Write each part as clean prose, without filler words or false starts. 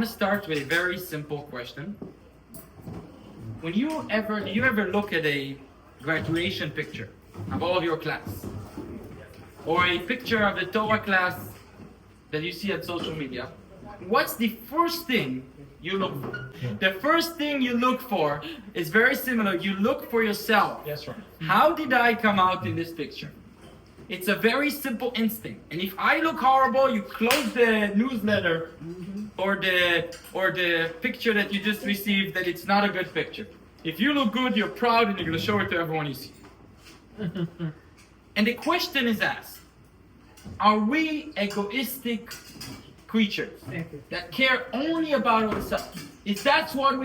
want to start with a very simple question. Do you ever look at a graduation picture of all of your class, or a picture of the Torah class that you see on social media? What's the first thing you look for? The first thing you look for is very similar. You look for yourself. Yes, right. How did I come out in this picture? It's a very simple instinct. And if I look horrible, you close the newsletter or the picture that you just received, that it's not a good picture. If you look good, you're proud and you're going to show it to everyone you see. And the question is asked, are we egoistic creatures that care only about ourselves? Is that what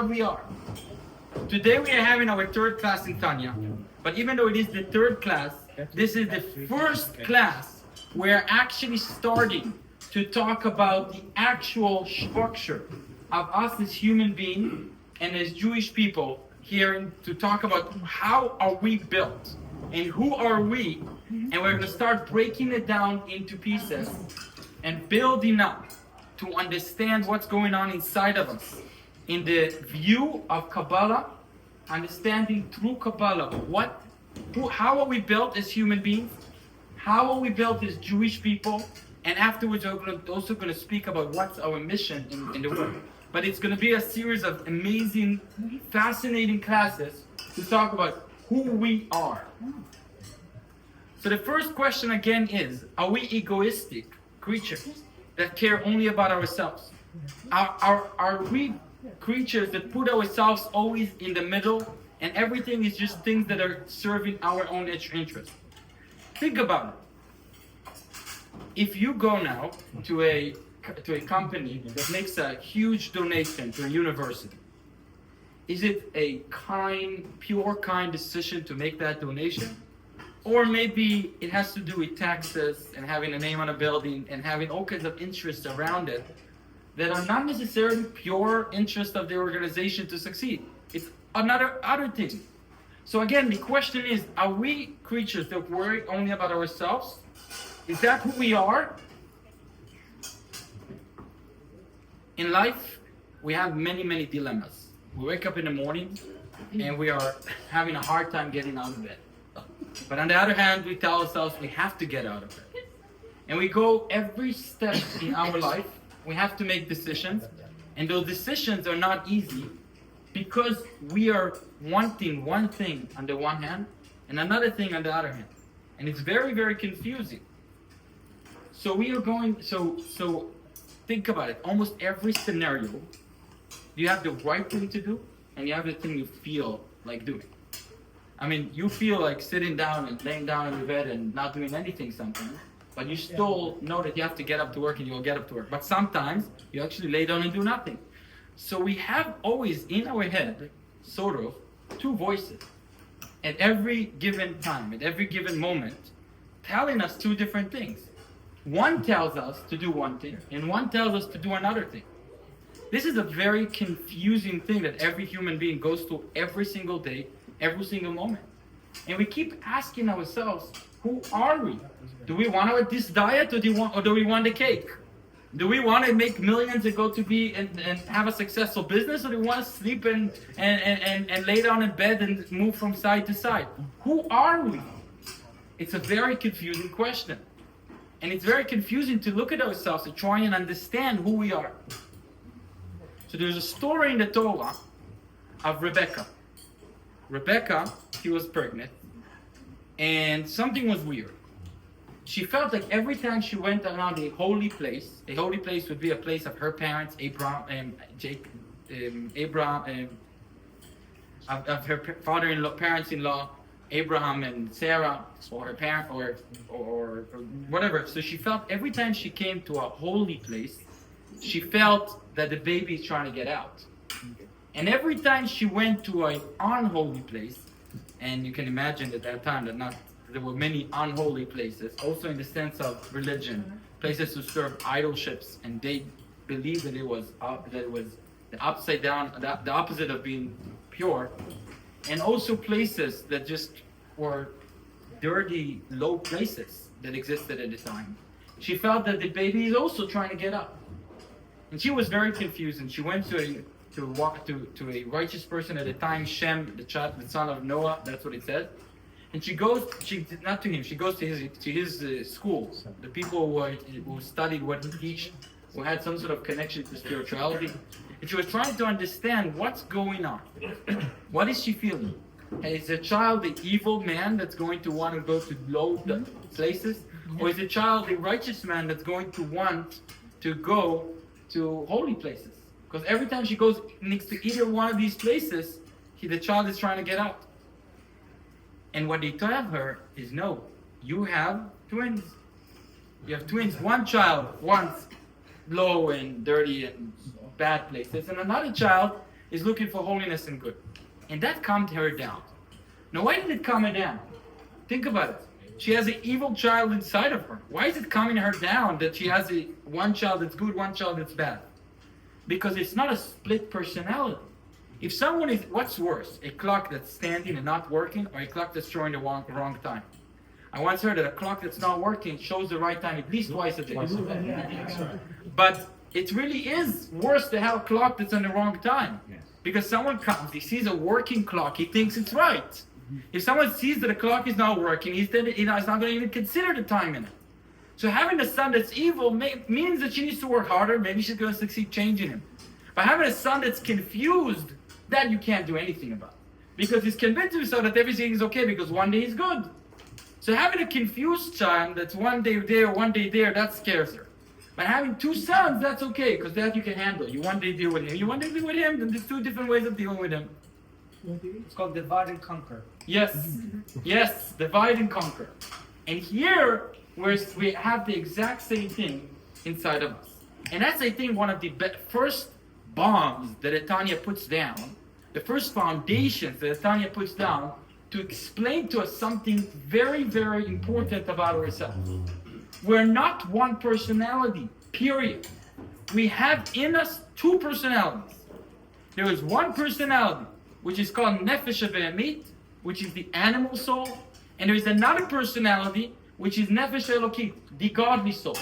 we are? Today we are having our third class in Tanya. But even though it is the third class, this is the first class we're actually starting to talk about the actual structure of us as human beings and as Jewish people, here to talk about how are we built and who are we, and we're going to start breaking it down into pieces and building up to understand what's going on inside of us in the view of Kabbalah, understanding through Kabbalah how are we built as human beings, how are we built as Jewish people, and afterwards we're also going to speak about what's our mission in the world. But it's going to be a series of amazing, fascinating classes to talk about who we are. So the first question again is, are we egoistic creatures that care only about ourselves? Are we creatures that put ourselves always in the middle and everything is just things that are serving our own interest? Think about it. If you go now to a company that makes a huge donation to a university, is it a pure kind decision to make that donation? Or maybe it has to do with taxes and having a name on a building and having all kinds of interests around it that are not necessarily pure interest of the organization to succeed. It's other thing. So again, the question is, are we creatures that worry only about ourselves? Is that who we are? In life, we have many, many dilemmas. We wake up in the morning and we are having a hard time getting out of bed. But on the other hand, we tell ourselves we have to get out of bed. And we go every step in our life, we have to make decisions. And those decisions are not easy because we are wanting one thing on the one hand and another thing on the other hand. And it's very, very confusing. So think about it. Almost every scenario, you have the right thing to do and you have the thing you feel like doing. I mean, you feel like sitting down and laying down in your bed and not doing anything sometimes, but you still know that you have to get up to work and you will get up to work. But sometimes you actually lay down and do nothing. So we have always in our head, sort of, two voices at every given time, at every given moment, telling us two different things. One tells us to do one thing, and one tells us to do another thing. This is a very confusing thing that every human being goes through every single day, every single moment. And we keep asking ourselves, who are we? Do we want this diet or do we want the cake? Do we want to make millions and go to be and have a successful business, or do we want to sleep and lay down in bed and move from side to side? Who are we? It's a very confusing question. And it's very confusing to look at ourselves and try and understand who we are. So there's a story in the Torah of Rebecca. Rebecca, she was pregnant, and something was weird. She felt like every time she went around a holy place would be a place of her parents, of her father-in-law, parents-in-law, Abraham and Sarah, or her parent, or whatever. So she felt every time she came to a holy place, she felt that the baby is trying to get out. And every time she went to an unholy place, and you can imagine at that time that there were many unholy places, also in the sense of religion, places to serve idolships, and they believed that it was the upside down, the opposite of being pure, and also places that just were dirty, low places that existed at the time. She felt that the baby is also trying to get up. And she was very confused, and she went to a righteous person at the time, Shem, the son of Noah. That's what it says. And she goes, not to him. She goes to his school, the people who studied what he teach, who had some sort of connection to spirituality. And she was trying to understand what's going on. What is she feeling? Is the child the evil man that's going to want to go to low places? Or is the child the righteous man that's going to want to go to holy places? Because every time she goes next to either one of these places, the child is trying to get out. And what they tell her is, no, you have twins. You have twins. One child wants low and dirty and bad places, and another child is looking for holiness and good. And that calmed her down. Now, why did it calm her down? Think about it. She has an evil child inside of her. Why is it calming her down that she has one child that's good, one child that's bad? Because it's not a split personality. If someone is, what's worse? A clock that's standing and not working, or a clock that's showing the wrong time? I once heard that a clock that's not working shows the right time at least twice a day. But it really is worse to have a clock that's on the wrong time. Because someone comes, he sees a working clock, he thinks it's right. If someone sees that the clock is not working, he's not going to even consider the time in it. So having a son that's evil means that she needs to work harder. Maybe she's going to succeed changing him. But having a son that's confused, that you can't do anything about. Because he's convinced himself that everything is okay because one day he's good. So having a confused child that's one day there, one day there, that scares her. But having two sons, that's okay, because that you can handle. You one day deal with him, you one day deal with him, then there's two different ways of dealing with him. It's called divide and conquer. Yes, yes, divide and conquer. And here, we have the exact same thing inside of us. And that's, I think, one of the first bombs that Tanya puts down, the first foundations that Tanya puts down to explain to us something very, very important about ourselves. We're not one personality, period. We have in us two personalities. There is one personality, which is called Nefesh Ve'emit, which is the animal soul, and there is another personality, which is Nefesh Elokit, the godly soul.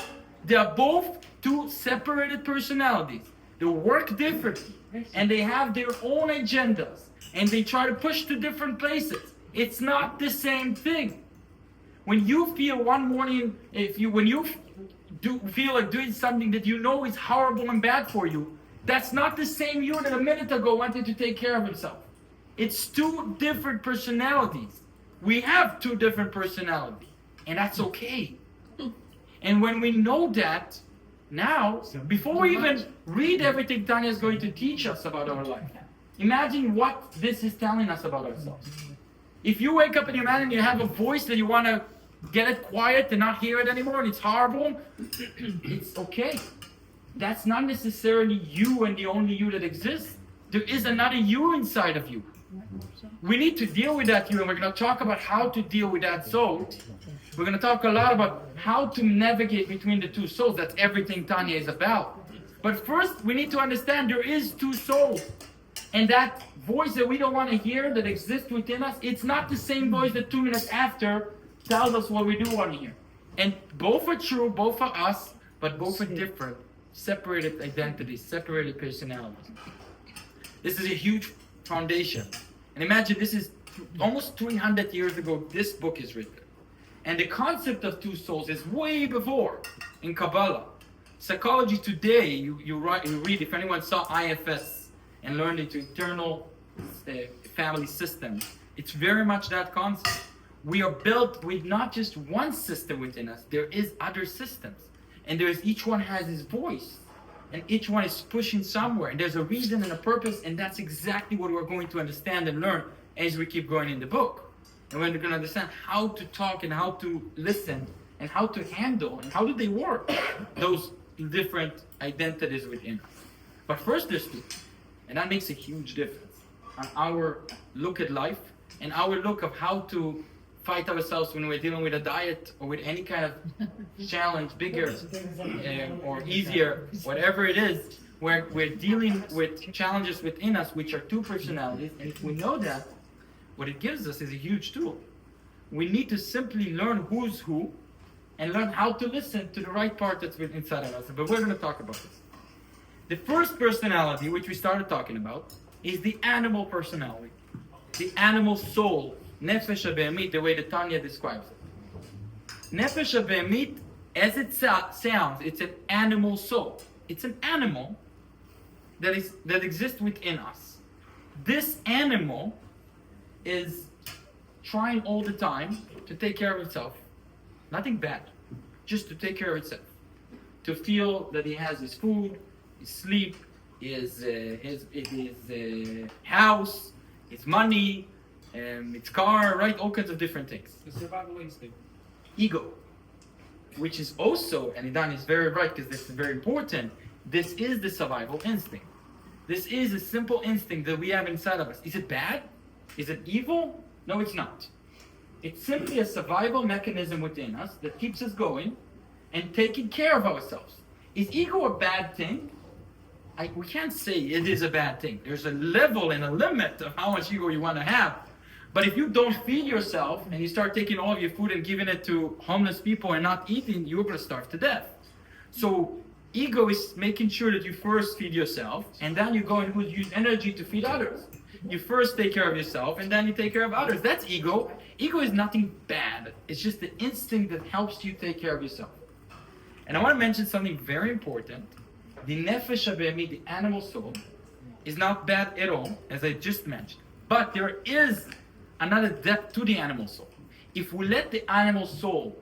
They are both two separated personalities. They work differently, and they have their own agendas, and they try to push to different places. It's not the same thing. When you feel one morning, when you feel like doing something that you know is horrible and bad for you, that's not the same you that a minute ago wanted to take care of himself. It's two different personalities. We have two different personalities, and that's okay. And when we know that, now, before we even read everything Tanya is going to teach us about our life, imagine what this is telling us about ourselves. If you wake up in your mind and you have a voice that you want to get it quiet and not hear it anymore, and it's horrible, it's okay. That's not necessarily you and the only you that exists. There is another you inside of you. We need to deal with that you, and we're going to talk about how to deal with that soul. We're going to talk a lot about how to navigate between the two souls. That's everything Tanya is about. But first, we need to understand there is two souls. And that voice that we don't want to hear that exists within us, it's not the same voice that 2 minutes after tells us what we do want to hear. And both are true, both are us, but both are different, separated identities, separated personalities. This is a huge foundation. And imagine this is almost 300 years ago, this book is written. And the concept of two souls is way before in Kabbalah. Psychology today, you read, if anyone saw IFS, and learned into internal family systems. It's very much that concept. We are built with not just one system within us, there is other systems. And each one has his voice. And each one is pushing somewhere. And there's a reason and a purpose, and that's exactly what we're going to understand and learn as we keep going in the book. And we're going to understand how to talk and how to listen and how to handle and how do they work, those different identities within us. But first there's two. And that makes a huge difference on our look at life and our look of how to fight ourselves when we're dealing with a diet or with any kind of challenge, bigger or easier, whatever it is, where we're dealing with challenges within us, which are two personalities. And if we know that, what it gives us is a huge tool. We need to simply learn who's who and learn how to listen to the right part that's inside of us. But we're going to talk about this. The first personality, which we started talking about, is the animal personality. The animal soul. Nefesh HaBehemit, the way the Tanya describes it. Nefesh HaBehemit, as it sounds, it's an animal soul. It's an animal that exists within us. This animal is trying all the time to take care of itself. Nothing bad, just to take care of itself. To feel that he has his food, his sleep, his house, his money, its car, right? All kinds of different things. The survival instinct. Ego, which is also, and Idan is very right because this is very important, this is the survival instinct. This is a simple instinct that we have inside of us. Is it bad? Is it evil? No, it's not. It's simply a survival mechanism within us that keeps us going and taking care of ourselves. Is ego a bad thing? We can't say it is a bad thing. There's a level and a limit of how much ego you want to have. But if you don't feed yourself and you start taking all of your food and giving it to homeless people and not eating, you're going to starve to death. So ego is making sure that you first feed yourself and then you go and use energy to feed others. You first take care of yourself and then you take care of others. That's ego. Ego is nothing bad. It's just the instinct that helps you take care of yourself. And I want to mention something very important. The Nefesh HaBehemit, the animal soul, is not bad at all, as I just mentioned. But there is another depth to the animal soul. If we let the animal soul,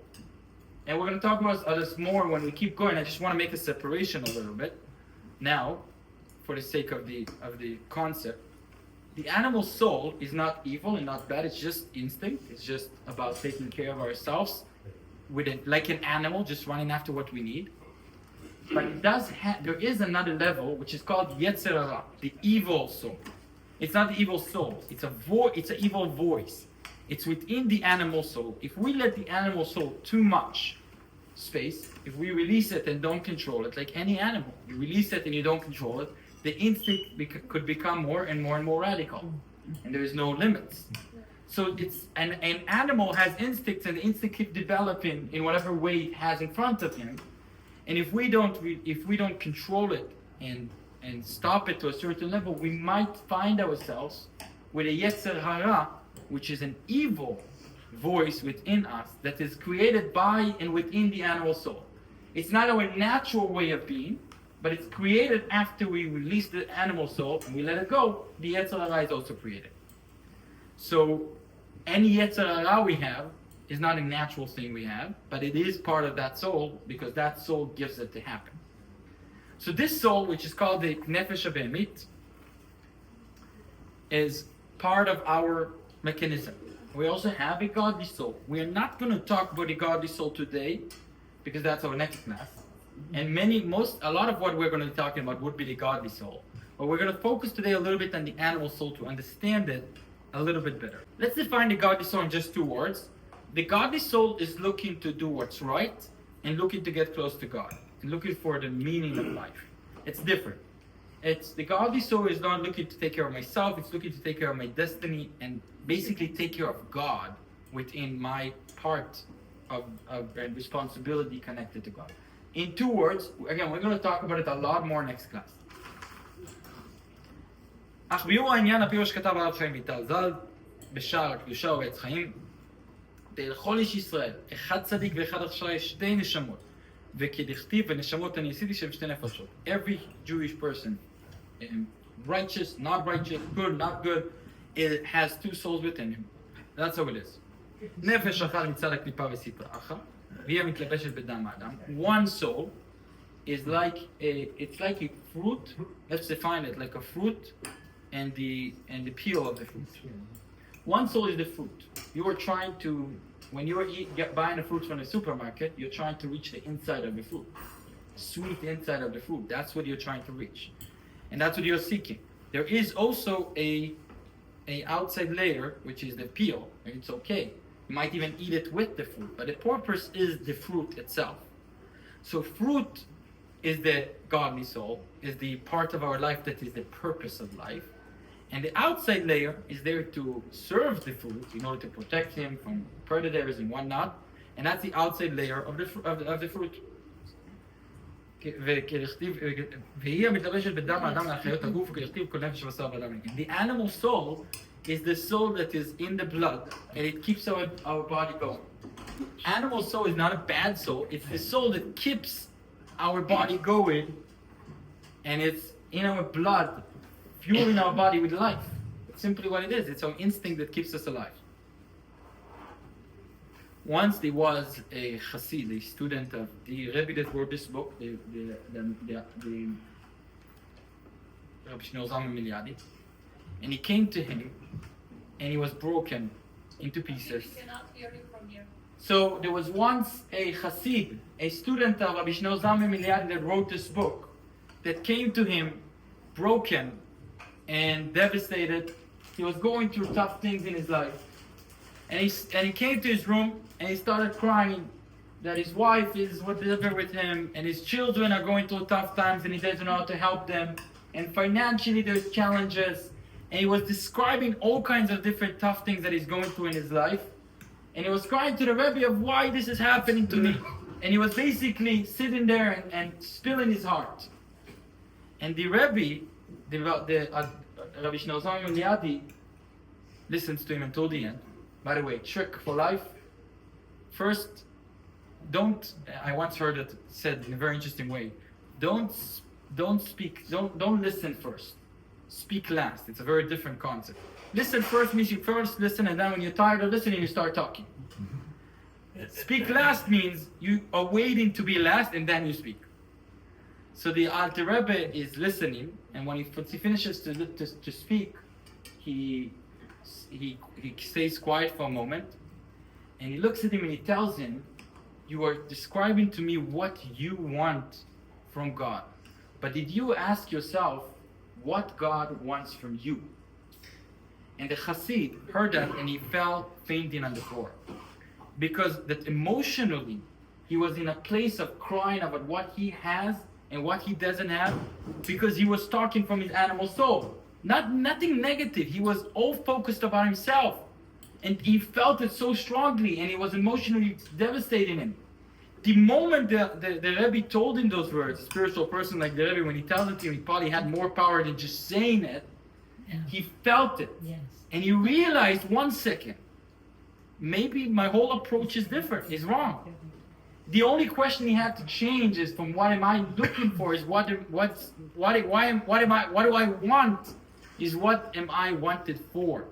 and we're going to talk about this more when we keep going, I just want to make a separation a little bit now, for the sake of the concept. The animal soul is not evil and not bad, it's just instinct. It's just about taking care of ourselves with it, like an animal, just running after what we need. But it does there is another level which is called Yetzer Hara, the evil soul. It's not the evil soul, it's an evil voice. It's within the animal soul. If we let the animal soul too much space, if we release it and don't control it, like any animal, you release it and you don't control it, the instinct could become more and more and more radical, and there is no limits. So it's an animal has instincts, and the instinct keeps developing in whatever way it has in front of him. And if we don't control it and stop it to a certain level, we might find ourselves with a Yetzer Hara, which is an evil voice within us that is created by and within the animal soul. It's not our natural way of being, but it's created after we release the animal soul and we let it go. The Yetzer Hara is also created. So any Yetzer Hara we have is not a natural thing we have, but it is part of that soul because that soul gives it to happen. So this soul, which is called the Nefesh HaBehemit, is part of our mechanism. We also have a godly soul. We are not going to talk about the godly soul today because that's our next class. And a lot of what we're going to be talking about would be the godly soul. But we're going to focus today a little bit on the animal soul to understand it a little bit better. Let's define the godly soul in just 2 words. The godly soul is looking to do what's right and looking to get close to God and looking for the meaning of life. It's different. The godly soul is not looking to take care of myself, it's looking to take care of my destiny and basically take care of God within my part of responsibility connected to God. In 2 words, again, we're going to talk about it a lot more next class. אך ביאור העניין הפירוש שכתב הרב חיים ויטל ז"ל בשער הקדושה ובעץ חיים לכל איש ישראל, אחד צדיק ואחד אשראי, 2 נשמות וכדכתיב ונשמות אני עשיתי שהם 2 נפשות. Every Jewish person, righteous, not righteous, good, not good, it has 2 souls within him. That's how it is. נפש אחת מצד הקליפה וסטרה אחת והיא המתלבשת בדם האדם. One soul is like a fruit. Let's define it like a fruit and the peel of the fruit. One soul is the fruit. You are trying to, when you are buying the fruit from the supermarket, you're trying to reach the inside of the fruit. Sweet inside of the fruit. That's what you're trying to reach. And that's what you're seeking. There is also a outside layer, which is the peel. And it's okay. You might even eat it with the fruit. But the purpose is the fruit itself. So fruit is the godly soul, is the part of our life that is the purpose of life. And the outside layer is there to serve the fruit in order to protect him from predators and whatnot. And that's the outside layer of the fruit. Okay. והיא המתלבשת בדם האדם להחיות הגוף וכדכתיב כל נפש ובשר ואדם נקיים. The animal soul is the soul that is in the blood and it keeps our body going. Animal soul is not a bad soul, it's the soul that keeps our body going and it's in our blood, fueling our body with life. It's simply what it is. It's our instinct that keeps us alive. Once there was a chassid, a student of the Rebbe that wrote this book, the Rabbi Shneur Zalman Miliadi, and he came to him, and he was broken into pieces. We cannot hear you from here. So there was once a chassid, a student of Rabbi Shneur Zalman Miliadi that wrote this book, that came to him broken and devastated. He was going through tough things in his life. And he came to his room and he started crying that his wife is whatever with him and his children are going through tough times and he doesn't know how to help them. And financially there's challenges. And he was describing all kinds of different tough things that he's going through in his life. And he was crying to the Rebbe of why this is happening to me. And he was basically sitting there and spilling his heart. And the Rebbe, Rabbi Shneur Zalman Miliadi, listens to him until the end. By the way, trick for life. First, I once heard it said in a very interesting way, don't listen first. Speak last. It's a very different concept. Listen first means you first listen and then when you're tired of listening, you start talking. Speak last means you are waiting to be last and then you speak. So the Alter Rebbe is listening, and when he finishes to speak, he stays quiet for a moment, and he looks at him and he tells him, "You are describing to me what you want from God, but did you ask yourself what God wants from you?" And the Chassid heard that and he fell fainting on the floor, because that emotionally he was in a place of crying about what he has and what he doesn't have, because he was talking from his animal soul. Nothing negative. He was all focused about himself. And he felt it so strongly and it was emotionally devastating him. The moment the Rebbe told him those words, a spiritual person like the Rebbe, when he tells it to him, he probably had more power than just saying it. Yeah. He felt it. Yes. And he realized 1 second, maybe my whole approach is different. It's wrong. The only question he had to change is from what am I looking for is what do I want is what am I wanted for.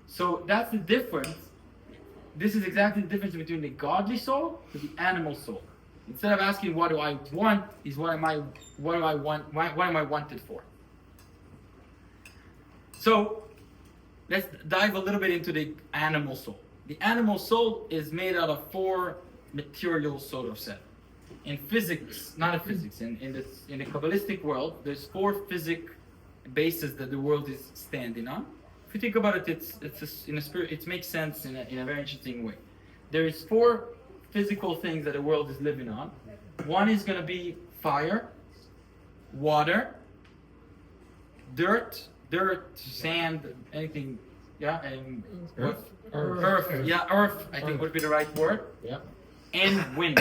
So that's the difference. This is exactly the difference between the godly soul and the animal soul. Instead of asking what do I want is what am I wanted for. So let's dive a little bit into the animal soul. The animal soul is made out of 4 material sort of set. In physics, not in physics, in the Kabbalistic world, there's 4 physic bases that the world is standing on. If you think about it, it makes sense in a very interesting way. There is 4 physical things that the world is living on. One is going to be fire, water, dirt, sand, anything, yeah, and earth, yeah, earth, I think would be the right word. Yeah. And wind.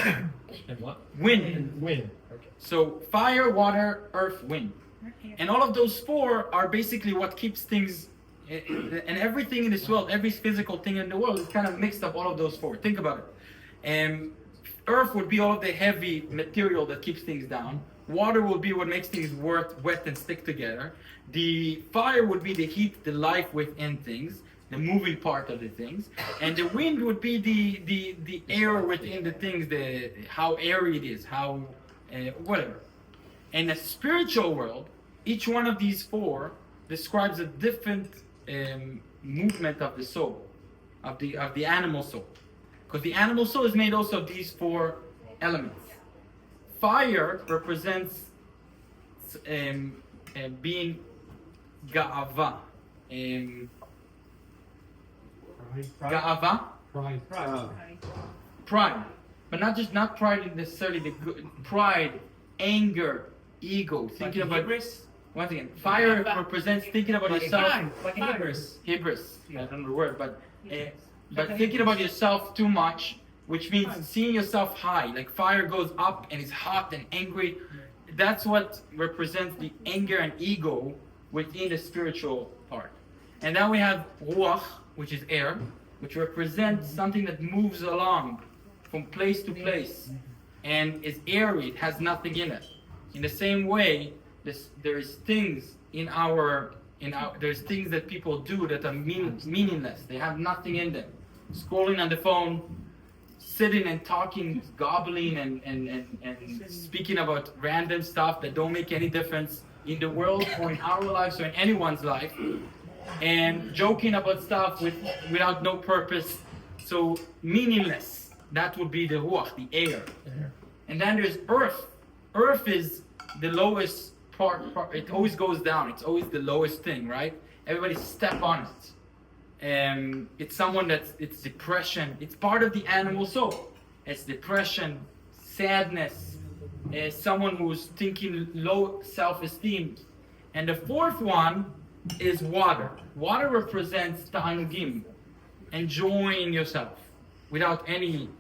And what? Wind. Wind. Okay. So fire, water, earth, wind. And all of those 4 are basically what keeps things, and everything in this world, every physical thing in the world is kind of mixed up all of those 4. Think about it. Earth would be all of the heavy material that keeps things down. Water will be what makes things wet and stick together. The fire would be the heat, the life within things, the moving part of the things. And the wind would be the air within the things, how airy it is, how whatever. In the spiritual world, each one of these 4 describes a different movement of the soul, of the animal soul. Because the animal soul is made also of these 4 elements. Fire represents being ga'ava. Ga'ava? Pride. But not pride in necessarily the good. Pride, anger, ego. Thinking about... Once again, fire represents thinking about yourself. Like a hybris. Hybris. I don't know the word, but thinking about yourself too much which means seeing yourself high, like fire goes up and is hot and angry. That's what represents the anger and ego within the spiritual part. And then we have ruach, which is air, which represents something that moves along from place to place and is airy, it has nothing in it. In the same way, there is things there's things that people do that are meaningless. They have nothing in them. Scrolling on the phone, sitting and talking, gobbling and speaking about random stuff that don't make any difference in the world or in our lives or in anyone's life, and joking about stuff without no purpose. So meaningless. That would be the ruach, the air. And then there's earth. Earth is the lowest part. It always goes down. It's always the lowest thing, right? Everybody step on it. It's someone it's depression. It's part of the animal soul. It's depression, sadness, someone who's thinking low self-esteem. And the fourth one is water. Water represents ta'anugim, enjoying yourself without any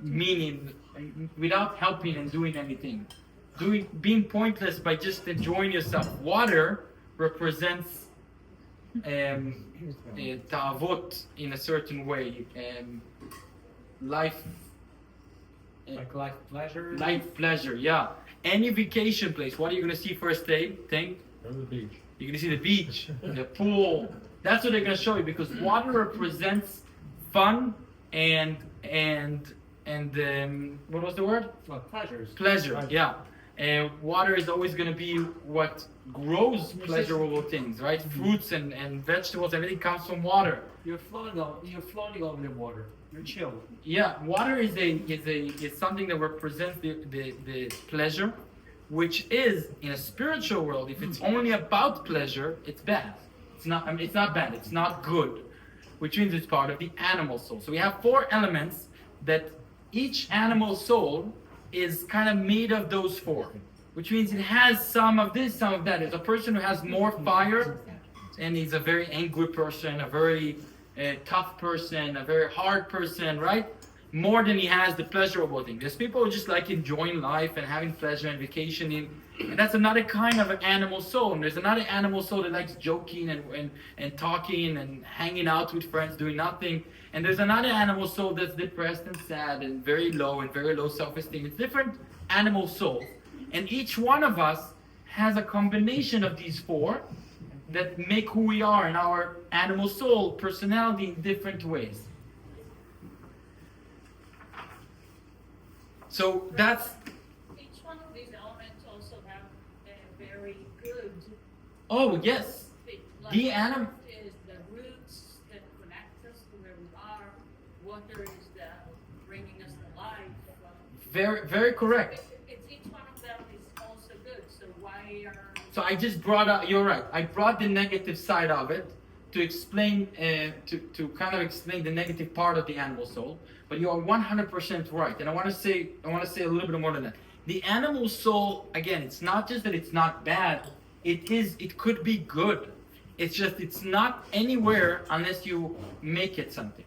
meaning, without helping and doing anything. Being pointless by just enjoying yourself. Water represents ta'avot in a certain way, life. Like life pleasure? Life pleasure, yeah. Any vacation place, what are you going to see first day? Think? Go to the beach. You're going to see the beach, the pool. That's what they're going to show you, because water represents fun and what was the word? Well, pleasures. Pleasure, yeah. And water is always going to be what grows pleasurable things, right? Fruits and vegetables, everything comes from water. You're floating over the water. You're chill. Yeah, water is something that represents the pleasure, which is in a spiritual world. If it's only about pleasure, it's bad. It's not bad. It's not good, which means it's part of the animal soul. So we have 4 elements that each animal soul is kind of made of those 4, which means it has some of this, some of that. There's a person who has more fire, and he's a very angry person, a very tough person, a very hard person, right? More than he has the pleasurable thing. There's people who just like enjoying life and having pleasure and vacationing, and that's another kind of an animal soul. And there's another animal soul that likes joking and talking and hanging out with friends, doing nothing. And there's another animal soul that's depressed and sad and very low self-esteem. It's different animal souls. And each one of us has a combination of these 4 that make who we are in our animal soul personality in different ways. So that's... Each one of these elements also have a very good... Oh, yes. Like The animal... is the roots that connect us to where we are. Water is the bringing us to life. Very, very correct. It's each one of them is also good. So why are... So I just brought up, you're right, I brought the negative side of it to explain, to kind of explain the negative part of the animal soul, but you are 100% right. And I want to say a little bit more than that. The animal soul, again, it's not just that it's not bad, it could be good. It's just, it's not anywhere unless you make it something.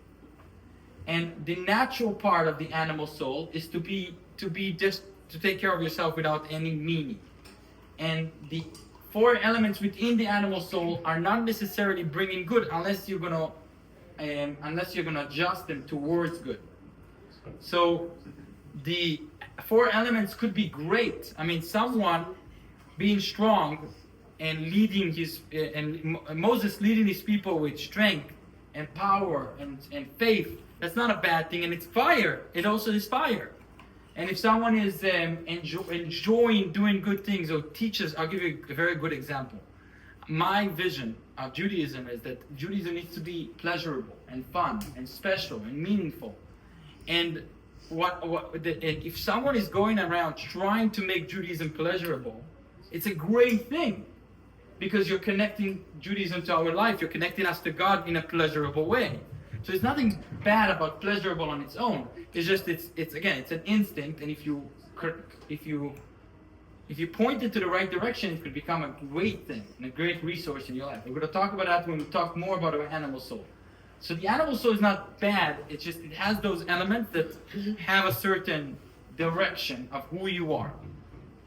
And the natural part of the animal soul is to take care of yourself without any meaning. And the 4 elements within the animal soul are not necessarily bringing good unless you're gonna adjust them towards good. So the 4 elements could be great. I mean, someone being strong and leading Moses leading his people with strength and power and faith. That's not a bad thing, and it's fire. It also is fire. And if someone is enjoying doing good things or teaches, I'll give you a very good example. My vision of Judaism is that Judaism needs to be pleasurable and fun and special and meaningful. And if someone is going around trying to make Judaism pleasurable, it's a great thing, because you're connecting Judaism to our life. You're connecting us to God in a pleasurable way. So there's nothing bad about pleasurable on its own. It's just it's an instinct, and if you point it to the right direction, it could become a great thing and a great resource in your life. We're going to talk about that when we talk more about our animal soul. So the animal soul is not bad, it's just it has those elements that have a certain direction of who you are.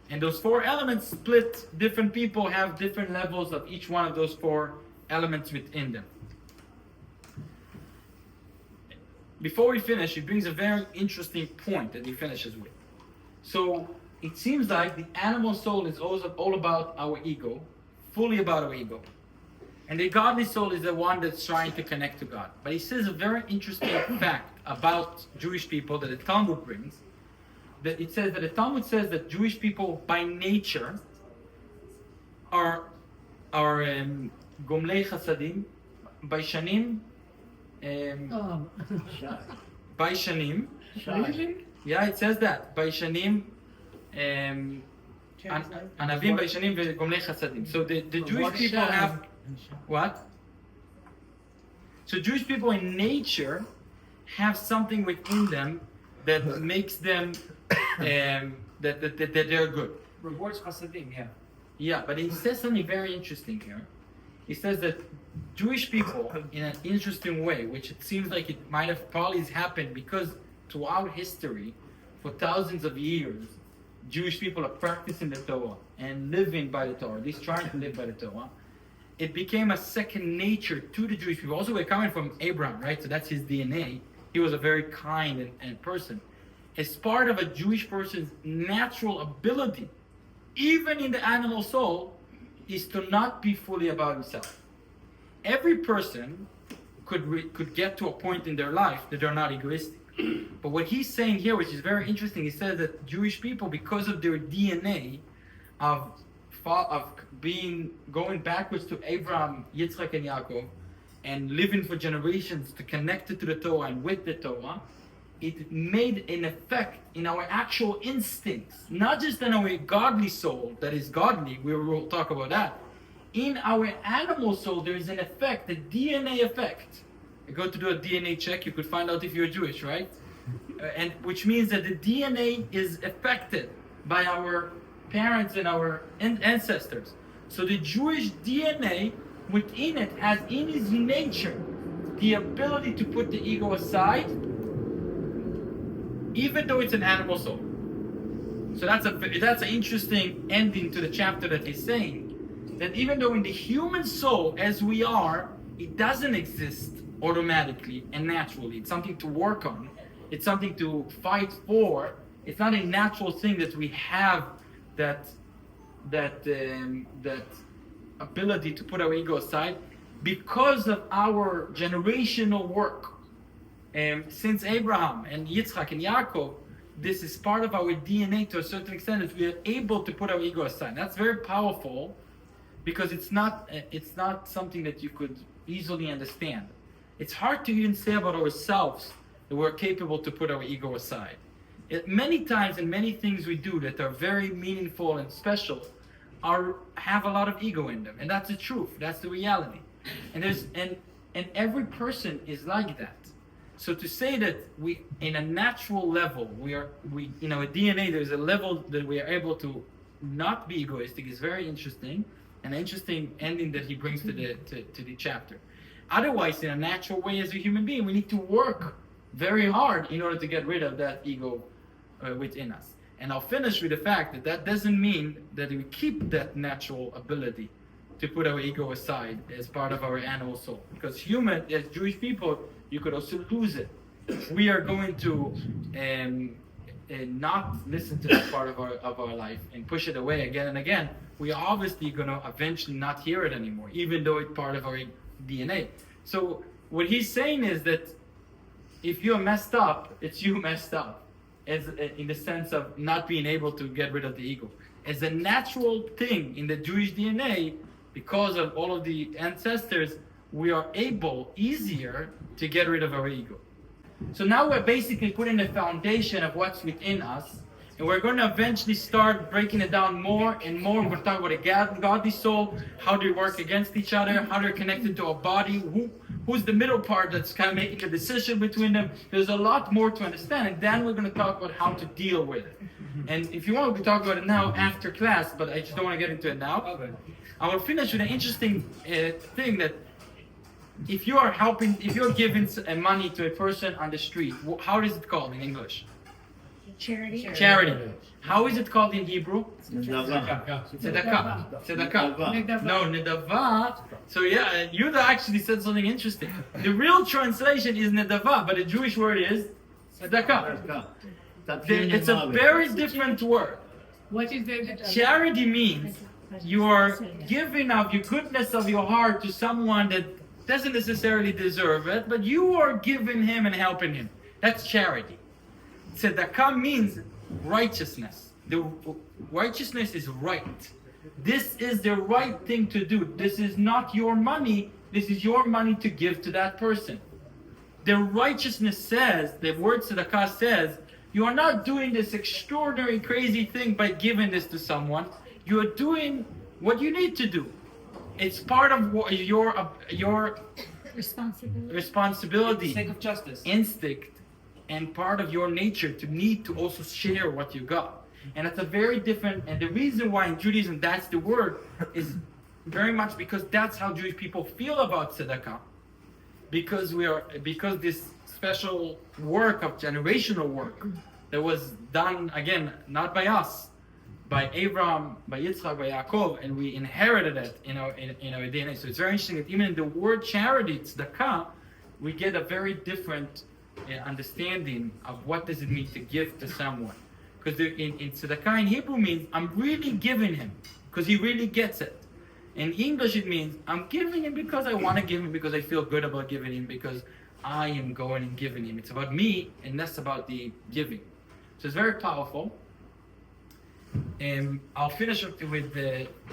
And those four elements split, different people have different levels of each one of those four elements within them. Before we finish, he brings a very interesting point that he finishes with. So it seems like the animal soul is also all about our ego, fully about our ego. And the godly soul is the one that's trying to connect to God. But he says a very interesting fact about Jewish people that the Talmud brings. That it says that the Talmud says that Jewish people by nature are gomlei chasadim, baishanim, baishanim. Yeah, it says that baishanim, anavim, baishanim, gomlei chasadim. So the Jewish people have what? So Jewish people in nature have something within them that makes them that they're good. Rewards chasadim, yeah. Yeah, but he says something very interesting here. He says that Jewish people, in an interesting way, which it seems like it might have probably happened because throughout history, for thousands of years, Jewish people are practicing the Torah and living by the Torah, at least trying to live by the Torah. It became a second nature to the Jewish people. Also, we're coming from Abraham, right? So that's his DNA. He was a very kind and person. As part of a Jewish person's natural ability, even in the animal soul, is to not be fully about himself. Every person could get to a point in their life that they're not egoistic. But what he's saying here, which is very interesting, he says that Jewish people, because of their DNA of going backwards to Abraham, Yitzchak, and Yaakov, and living for generations to connect it to the Torah and with the Torah, it made an effect in our actual instincts, not just in our godly soul that is godly, we will talk about that. In our animal soul, there is an effect, a DNA effect. You go to do a DNA check, you could find out if you're Jewish, right? And which means that the DNA is affected by our parents and our ancestors. So the Jewish DNA within it has in its nature the ability to put the ego aside, even though it's an animal soul. So that's an interesting ending to the chapter that he's saying, that even though in the human soul, as we are, it doesn't exist automatically and naturally. It's something to work on. It's something to fight for. It's not a natural thing that we have that ability to put our ego aside because of our generational work. Since Abraham and Yitzchak and Yaakov, this is part of our DNA to a certain extent that we are able to put our ego aside. That's very powerful because it's not something that you could easily understand. It's hard to even say about ourselves that we're capable to put our ego aside. Many times and many things we do that are very meaningful and special have a lot of ego in them, and that's the truth. That's the reality. And every person is like that. So to say that we, in a natural level, we in our DNA, there's a level that we are able to not be egoistic is very interesting, an interesting ending that he brings to the chapter. Otherwise, in a natural way, as a human being, we need to work very hard in order to get rid of that ego within us. And I'll finish with the fact that doesn't mean that we keep that natural ability to put our ego aside as part of our animal soul. Because as Jewish people, you could also lose it. We are going to not listen to that part of our life and push it away again and again. We are obviously going to eventually not hear it anymore, even though it's part of our DNA. So what he's saying is that if you're messed up, it's you messed up, in the sense of not being able to get rid of the ego. As a natural thing in the Jewish DNA, because of all of the ancestors, we are able easier to get rid of our ego. So now we're basically putting the foundation of what's within us, and we're going to eventually start breaking it down more and more. We're going to talk about a godly soul, how they work against each other, how they're connected to our body, who's the middle part that's kind of making the decision between them. There's a lot more to understand, and then we're going to talk about how to deal with it. And if you want, we can talk about it now after class, but I just don't want to get into it now. I will finish with an interesting thing that if you are helping, if you're giving money to a person on the street, how is it called in English? Charity. Charity. How is it called in Hebrew? Nedava. Tzedakah. Tzedakah. No, nedava. So yeah, Yuda actually said something interesting. The real translation is nedava, but the Jewish word is tzedakah. It's a very different word. What is the Charity means you are giving of your goodness of your heart to someone that doesn't necessarily deserve it, but you are giving him and helping him. That's charity. Tzedakah means righteousness. The righteousness is right. This is the right thing to do. This is not your money. This is your money to give to that person. The righteousness says, the word tzedakah says, you are not doing this extraordinary, crazy thing by giving this to someone. You are doing what you need to do. It's part of your responsibility, sake of justice. instinct, and part of your nature to need to also share what you got. And it's a very different, and the reason why in Judaism that's the word is very much because that's how Jewish people feel about tzedakah. Because this special work of generational work that was done, again, not by us, by Abraham, by Yitzchak, by Yaakov, and we inherited it in our DNA. So it's very interesting that even in the word charity, tzedakah, we get a very different understanding of what does it mean to give to someone. Because in tzedakah in Hebrew means I'm really giving him because he really gets it. In English it means I'm giving him because I want to give him, because I feel good about giving him, because I am going and giving him. It's about me and less about the giving. So it's very powerful. And I'll finish with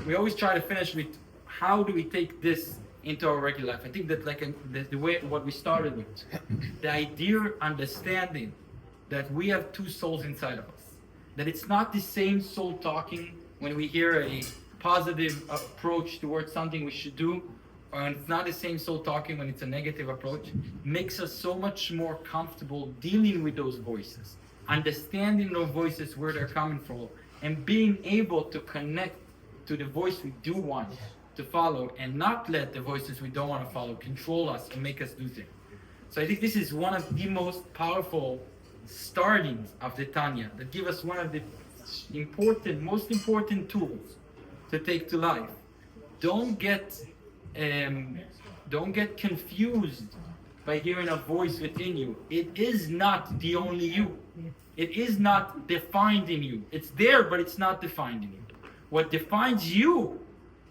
we always try to finish with how do we take this into our regular life. I think that the way what we started with, the idea, understanding that we have two souls inside of us, that it's not the same soul talking when we hear a positive approach towards something we should do, or it's not the same soul talking when it's a negative approach, makes us so much more comfortable dealing with those voices, understanding those voices, where they're coming from, and being able to connect to the voice we do want to follow, and not let the voices we don't want to follow control us and make us do things. So I think this is one of the most powerful startings of the Tanya, that give us one of the most important tools to take to life. Don't get confused by hearing a voice within you. It is not the only you. It is not defined in you. It's there, but it's not defined in you. What defines you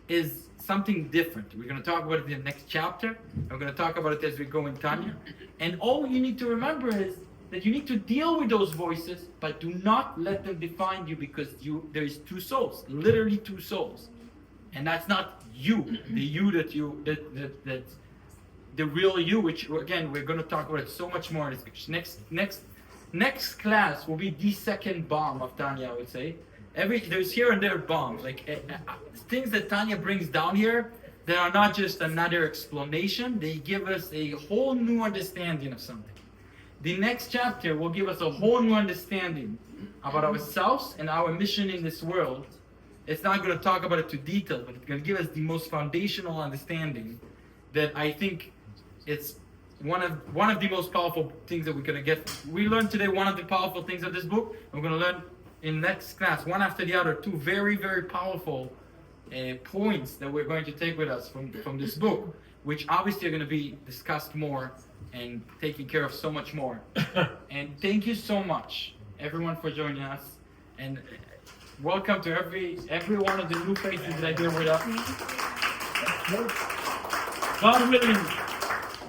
is something different. We're going to talk about it in the next chapter. We're going to talk about it as we go in Tanya. And all you need to remember is that you need to deal with those voices, but do not let them define you, because there is two souls, literally two souls. And that's not you, the you that the real you, which again, we're going to talk about it so much more in this next class will be the second bomb of Tanya, I would say. There's here and there bombs, things that Tanya brings down here that are not just another explanation. They give us a whole new understanding of something. The next chapter will give us a whole new understanding about ourselves and our mission in this world. It's not going to talk about it to detail, but it's going to give us the most foundational understanding that I think it's one of the most powerful things that we're going to get. We learned today one of the powerful things of this book. We're going to learn in next class, one after the other, two very, very powerful points that we're going to take with us from this book, which obviously are going to be discussed more and taken care of so much more. And thank you so much, everyone, for joining us. And welcome to every one of the new faces that are here with us.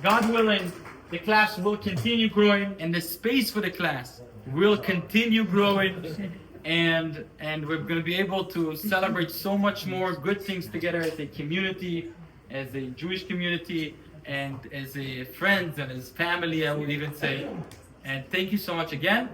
God willing, the class will continue growing, and the space for the class will continue growing, and we're going to be able to celebrate so much more good things together as a community, as a Jewish community, and as a friends and as family, I would even say. And thank you so much again.